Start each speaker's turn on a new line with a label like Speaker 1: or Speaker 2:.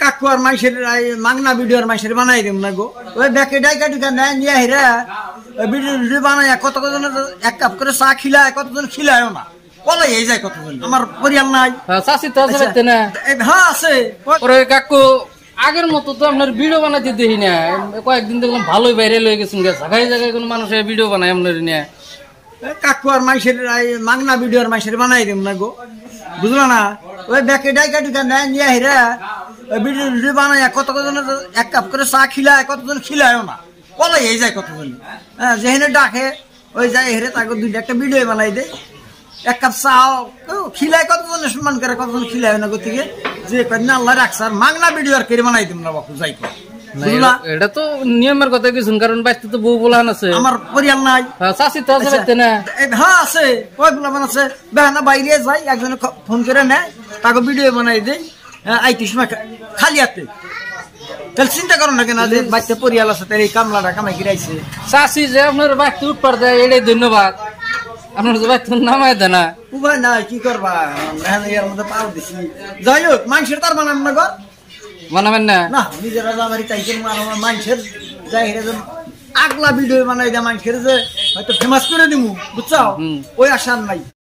Speaker 1: কাকু আর মাইসের মাংনা ভিডিও আর মাইসের বানাই দেব না গো। ওই ব্যাকে ডাইকা টুকা নেয় নিয়ে হেরা ভিডিও বানায় কতজন এক কাপ করে চা খিলায়, কতজন খিলায়ও না, বলে এই যায় কতজন। আমার পরিয়াল নাই,
Speaker 2: চাষি তো আছে না?
Speaker 1: হ্যাঁ আছে।
Speaker 2: পরে কাকু আগের মতো তো আপনার ভিডিও বানাইতে দেখি না, কয়েকদিন দেখলাম ভালোই ভাইরাল হয়ে গেছেন, জায়গায় জায়গায় কোন মানুষ ভিডিও বানায় আপনার নিয়ে।
Speaker 1: কাকু আর মাইসের মাংনা ভিডিও আর মাইসের বানাই দেব না গো, বুঝলো না? ওই ব্যাকে ডাইকা টুকা নেয় নিয়ে হেরা ভিডিও বানায় কতজন এক কাপ করে চা খিলায়, কতজন খিলায়ও না, বলে এই যায় কতজন। হ্যাঁ, যেখানে ডাকে ওই যায় হেরে তাকে দুইটা একটা ভিডিও বানাই দেয়, এক কাপ চা খিলায়, কতজন সম্মান করে, কতজন খিলায় না গতিকে যে না আল্লাহ রাখছে। আর মাংনা ভিডিও আর কেড়ে বানাই দেব না বাপু, যাই কর।
Speaker 2: এটা তো নিয়মের কথা কিছু, কারণ বাড়িতে তো বউ বলান আছে,
Speaker 1: আমার পরিয়াল নাই।
Speaker 2: চাষি তো আছে না?
Speaker 1: হ্যাঁ আছে, কয় বলাবান আছে। বেহানা বাইরে যাই, একজনে ফোন করে নেয়, তাকে ভিডিও বানাই দেয় আইতি সময় খালি হাতে। তাহলে চিন্তা করো না কেন যে বাচ্চা পরিয়াল আছে, তার এই কামলাটা কামাই গিরাইছে।
Speaker 2: চাষি যে আপনার বাড়িতে উৎপার দেয়, এটাই ধন্যবাদ। আপনার যে বাড়িতে নামায় দেয় না,
Speaker 1: উপায় নাই, কি করবা, এর মধ্যে পাও দিছি। যাই হোক, মানুষের তার বানান না গো,
Speaker 2: বানাবেন না?
Speaker 1: না নিজেরা আমার চাইছে মানুষের যাই হেরে আগলা ভিডিও বানাই দেয় মানুষের যে হয়তো ফেমাস করে দিমু, বুঝছো, ওই আশা নাই।